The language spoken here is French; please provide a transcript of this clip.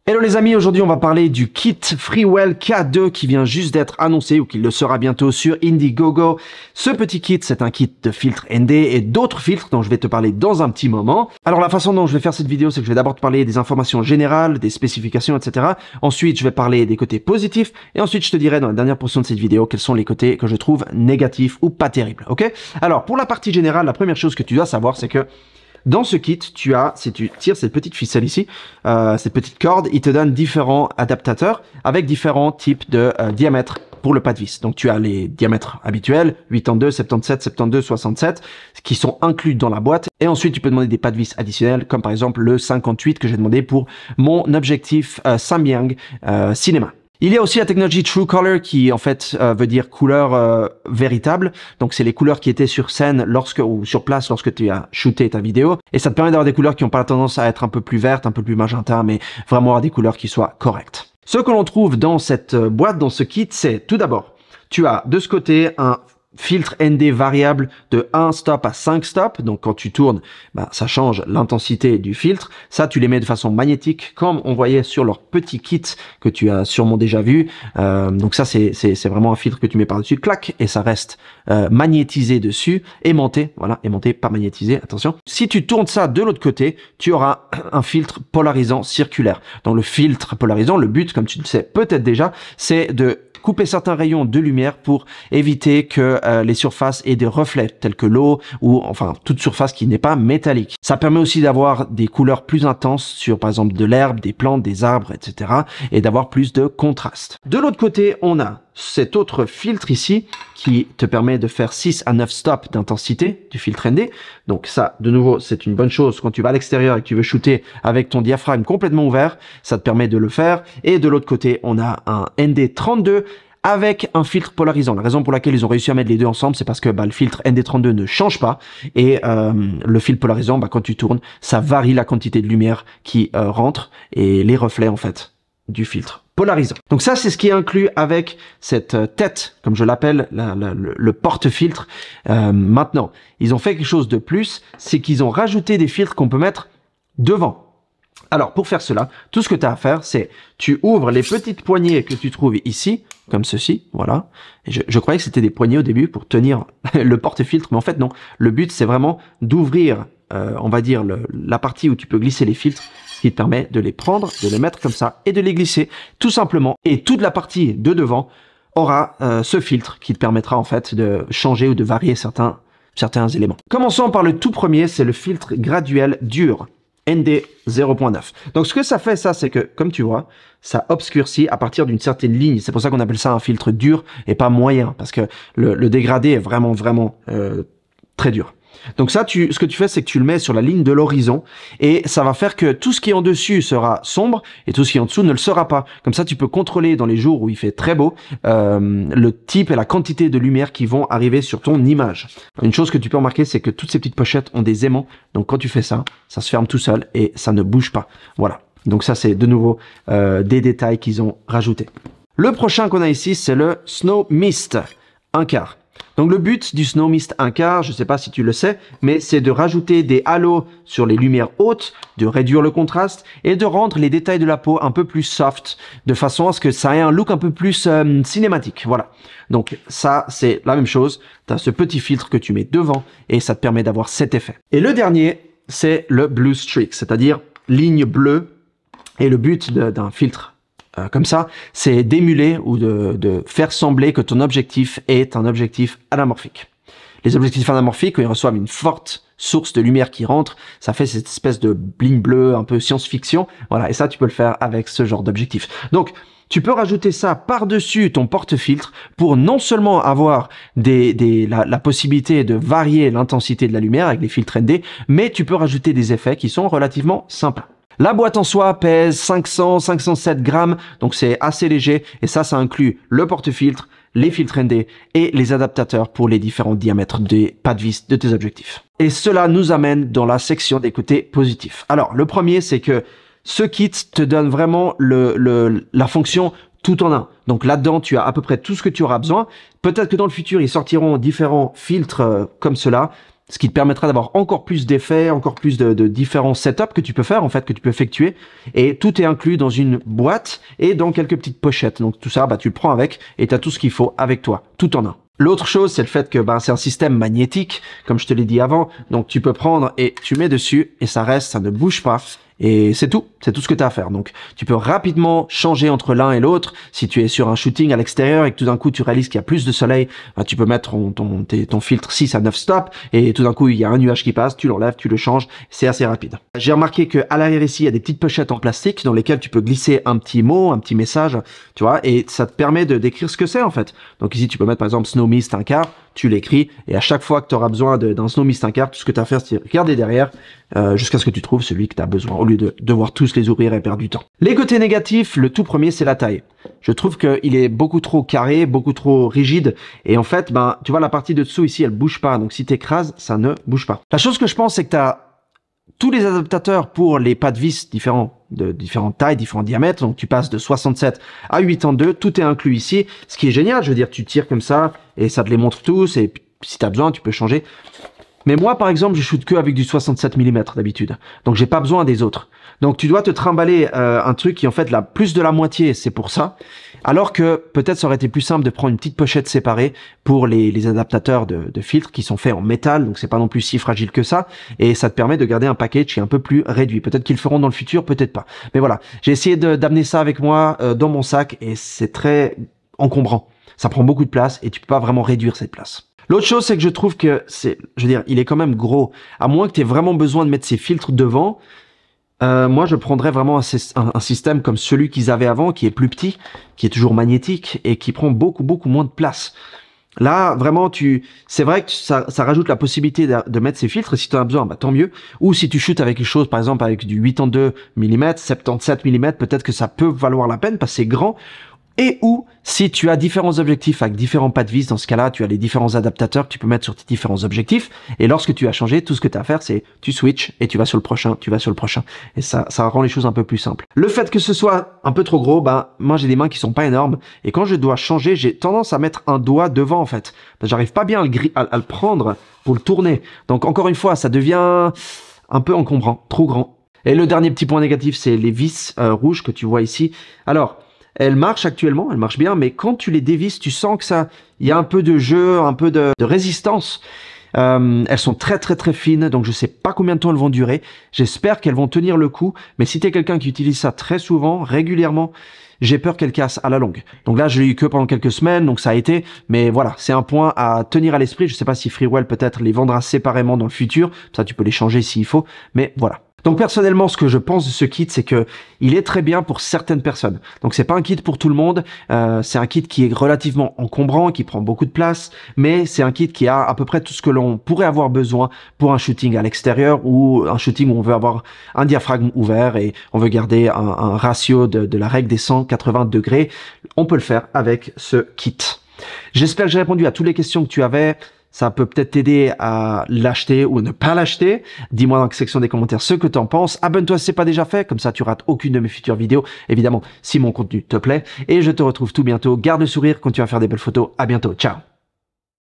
Hello les amis, aujourd'hui on va parler du kit Freewell K2 qui vient juste d'être annoncé ou qui le sera bientôt sur Indiegogo. Ce petit kit, c'est un kit de filtres ND et d'autres filtres dont je vais te parler dans un petit moment. Alors la façon dont je vais faire cette vidéo, c'est que je vais d'abord te parler des informations générales, des spécifications, etc. Ensuite, je vais parler des côtés positifs et ensuite je te dirai dans la dernière portion de cette vidéo quels sont les côtés que je trouve négatifs ou pas terribles, ok? Alors pour la partie générale, la première chose que tu dois savoir, c'est que dans ce kit, tu as, si tu tires cette petite ficelle ici, cette petite corde, il te donne différents adaptateurs avec différents types de diamètres pour le pas de vis. Donc tu as les diamètres habituels, 82, 77, 72, 67, qui sont inclus dans la boîte. Et ensuite, tu peux demander des pas de vis additionnels, comme par exemple le 58 que j'ai demandé pour mon objectif Samyang Cinema. Il y a aussi la technologie True Color qui en fait veut dire couleur véritable. Donc c'est les couleurs qui étaient sur scène ou sur place lorsque tu as shooté ta vidéo. Et ça te permet d'avoir des couleurs qui n'ont pas la tendance à être un peu plus vertes, un peu plus magenta, mais vraiment avoir des couleurs qui soient correctes. Ce que l'on trouve dans cette boîte, dans ce kit, c'est tout d'abord, tu as de ce côté un filtre ND variable de 1 stop à 5 stops. Donc quand tu tournes, ça change l'intensité du filtre. Ça, tu les mets de façon magnétique, comme on voyait sur leur petit kit que tu as sûrement déjà vu. Donc ça, c'est vraiment un filtre que tu mets par-dessus, clac, et ça reste magnétisé dessus, aimanté, voilà, aimanté, pas magnétisé, attention. Si tu tournes ça de l'autre côté, tu auras un filtre polarisant circulaire. Dans le filtre polarisant, le but, comme tu le sais peut-être déjà, c'est de couper certains rayons de lumière pour éviter que les surfaces aient des reflets tels que l'eau ou enfin toute surface qui n'est pas métallique. Ça permet aussi d'avoir des couleurs plus intenses sur par exemple de l'herbe, des plantes, des arbres, etc. et d'avoir plus de contraste. De l'autre côté, on a cet autre filtre ici qui te permet de faire 6 à 9 stops d'intensité du filtre ND. Donc ça, de nouveau, c'est une bonne chose quand tu vas à l'extérieur et que tu veux shooter avec ton diaphragme complètement ouvert, ça te permet de le faire. Et de l'autre côté, on a un ND32 avec un filtre polarisant. La raison pour laquelle ils ont réussi à mettre les deux ensemble, c'est parce que le filtre ND32 ne change pas et le filtre polarisant, quand tu tournes, ça varie la quantité de lumière qui rentre et les reflets en fait du filtre polarisant. Donc ça, c'est ce qui est inclus avec cette tête, comme je l'appelle, le porte-filtre. Maintenant, ils ont fait quelque chose de plus, c'est qu'ils ont rajouté des filtres qu'on peut mettre devant. Alors, pour faire cela, tout ce que tu as à faire, c'est tu ouvres les petites poignées que tu trouves ici, comme ceci, voilà. Et je croyais que c'était des poignées au début pour tenir le porte-filtre, mais en fait non. Le but, c'est vraiment d'ouvrir, on va dire, la partie où tu peux glisser les filtres, ce qui te permet de les prendre, de les mettre comme ça et de les glisser, tout simplement. Et toute la partie de devant aura ce filtre qui te permettra en fait de changer ou de varier certains éléments. Commençons par le tout premier, c'est le filtre graduel dur. ND 0.9. Donc ce que ça fait, ça, c'est que, comme tu vois, ça obscurcit à partir d'une certaine ligne. C'est pour ça qu'on appelle ça un filtre dur et pas moyen, parce que le dégradé est vraiment très dur. Donc ça, ce que tu fais, c'est que tu le mets sur la ligne de l'horizon et ça va faire que tout ce qui est en dessus sera sombre et tout ce qui est en dessous ne le sera pas. Comme ça, tu peux contrôler dans les jours où il fait très beau le type et la quantité de lumière qui vont arriver sur ton image. Une chose que tu peux remarquer, c'est que toutes ces petites pochettes ont des aimants. Donc quand tu fais ça, ça se ferme tout seul et ça ne bouge pas. Voilà. Donc ça, c'est de nouveau des détails qu'ils ont rajoutés. Le prochain qu'on a ici, c'est le Snow Mist 1/4. Donc le but du Snow Mist 1/4, je ne sais pas si tu le sais, mais c'est de rajouter des halos sur les lumières hautes, de réduire le contraste et de rendre les détails de la peau un peu plus soft, de façon à ce que ça ait un look un peu plus cinématique. Voilà. Donc ça, c'est la même chose. Tu as ce petit filtre que tu mets devant et ça te permet d'avoir cet effet. Et le dernier, c'est le Blue Streak, c'est-à-dire ligne bleue. Et le but d'un filtre comme ça, c'est d'émuler ou de faire sembler que ton objectif est un objectif anamorphique. Les objectifs anamorphiques, quand ils reçoivent une forte source de lumière qui rentre, ça fait cette espèce de bling bleu, un peu science-fiction. Voilà, et ça, tu peux le faire avec ce genre d'objectif. Donc, tu peux rajouter ça par-dessus ton porte-filtre pour non seulement avoir la possibilité de varier l'intensité de la lumière avec les filtres ND, mais tu peux rajouter des effets qui sont relativement sympas. La boîte en soi pèse 507 grammes, donc c'est assez léger. Et ça inclut le porte-filtre, les filtres ND et les adaptateurs pour les différents diamètres des pas de vis de tes objectifs. Et cela nous amène dans la section des côtés positifs. Alors, le premier, c'est que ce kit te donne vraiment la fonction tout en un. Donc là-dedans, tu as à peu près tout ce que tu auras besoin. Peut-être que dans le futur, ils sortiront différents filtres comme cela. ce qui te permettra d'avoir encore plus d'effets, encore plus de différents setups que tu peux faire, en fait, que tu peux effectuer. Et tout est inclus dans une boîte et dans quelques petites pochettes. Donc tout ça, bah, tu le prends avec et tu as tout ce qu'il faut avec toi, tout en un. L'autre chose, c'est le fait que c'est un système magnétique, comme je te l'ai dit avant. Donc tu peux prendre et tu mets dessus et ça reste, ça ne bouge pas. Et c'est tout ce que tu as à faire. Donc tu peux rapidement changer entre l'un et l'autre. Si tu es sur un shooting à l'extérieur et que tout d'un coup tu réalises qu'il y a plus de soleil, tu peux mettre ton filtre 6 à 9 stops et tout d'un coup il y a un nuage qui passe, tu l'enlèves, tu le changes, c'est assez rapide. J'ai remarqué que à l'arrière ici, il y a des petites pochettes en plastique dans lesquelles tu peux glisser un petit mot, un petit message, tu vois, et ça te permet de décrire ce que c'est en fait. Donc ici tu peux mettre par exemple Snow Mist un quart, tu l'écris et à chaque fois que tu auras besoin d'un Snow Mist un quart, tout ce que tu as à faire c'est regarder derrière jusqu'à ce que tu trouves celui que tu as besoin au lieu de devoir tous les ouvrir et perdre du temps. Les côtés négatifs, le tout premier c'est la taille. Je trouve qu'il est beaucoup trop carré, beaucoup trop rigide et en fait tu vois la partie de dessous ici elle bouge pas, donc si tu écrases ça ne bouge pas. La chose que je pense c'est que tu as tous les adaptateurs pour les pas de vis différents, de différentes tailles, différents diamètres. Donc tu passes de 67 à 82, tout est inclus ici, ce qui est génial. Je veux dire, tu tires comme ça et ça te les montre tous. Et si tu as besoin, tu peux changer. Mais moi, par exemple, je shoot que avec du 67 mm d'habitude. Donc j'ai pas besoin des autres. Donc tu dois te trimballer un truc qui en fait plus de la moitié, c'est pour ça. Alors que peut-être ça aurait été plus simple de prendre une petite pochette séparée pour les adaptateurs de filtres qui sont faits en métal, donc c'est pas non plus si fragile que ça, et ça te permet de garder un package qui est un peu plus réduit. Peut-être qu'ils le feront dans le futur, peut-être pas. Mais voilà, j'ai essayé d'amener ça avec moi dans mon sac et c'est très encombrant. Ça prend beaucoup de place et tu peux pas vraiment réduire cette place. L'autre chose, c'est que je trouve que il est quand même gros. À moins que tu aies vraiment besoin de mettre ces filtres devant, moi, je prendrais vraiment un système comme celui qu'ils avaient avant, qui est plus petit, qui est toujours magnétique et qui prend beaucoup moins de place. Là, vraiment, c'est vrai que ça rajoute la possibilité de mettre ces filtres. Si tu en as besoin, tant mieux. Ou si tu shootes avec quelque chose, par exemple, avec du 82 mm, 77 mm, peut-être que ça peut valoir la peine parce que c'est grand. Et ou si tu as différents objectifs avec différents pas de vis, dans ce cas-là, tu as les différents adaptateurs que tu peux mettre sur tes différents objectifs. Et lorsque tu as changé, tout ce que tu as à faire, c'est tu switches et tu vas sur le prochain, tu vas sur le prochain. Et ça rend les choses un peu plus simples. Le fait que ce soit un peu trop gros, moi j'ai des mains qui sont pas énormes. Et quand je dois changer, j'ai tendance à mettre un doigt devant en fait. J'arrive pas bien à le prendre pour le tourner. Donc encore une fois, ça devient un peu encombrant, trop grand. Et le dernier petit point négatif, c'est les vis rouges que tu vois ici. Alors, elles marchent actuellement, elles marchent bien, mais quand tu les dévisses, tu sens que il y a un peu de jeu, un peu de résistance. Elles sont très fines, donc je sais pas combien de temps elles vont durer. J'espère qu'elles vont tenir le coup, mais si tu es quelqu'un qui utilise ça très souvent, régulièrement, j'ai peur qu'elles cassent à la longue. Donc là, je l'ai eu que pendant quelques semaines, donc ça a été, mais voilà, c'est un point à tenir à l'esprit. Je sais pas si Freewell peut-être les vendra séparément dans le futur, ça tu peux les changer s'il faut, mais voilà. Donc personnellement, ce que je pense de ce kit, c'est que il est très bien pour certaines personnes. Donc c'est pas un kit pour tout le monde. C'est un kit qui est relativement encombrant, qui prend beaucoup de place, mais c'est un kit qui a à peu près tout ce que l'on pourrait avoir besoin pour un shooting à l'extérieur ou un shooting où on veut avoir un diaphragme ouvert et on veut garder un ratio de la règle des 180 degrés. On peut le faire avec ce kit. J'espère que j'ai répondu à toutes les questions que tu avais. Ça peut peut-être t'aider à l'acheter ou ne pas l'acheter. Dis-moi dans la section des commentaires ce que t'en penses. Abonne-toi si c'est pas déjà fait, comme ça tu rates aucune de mes futures vidéos. Évidemment, si mon contenu te plaît. Et je te retrouve tout bientôt. Garde le sourire, continue à faire des belles photos. À bientôt. Ciao.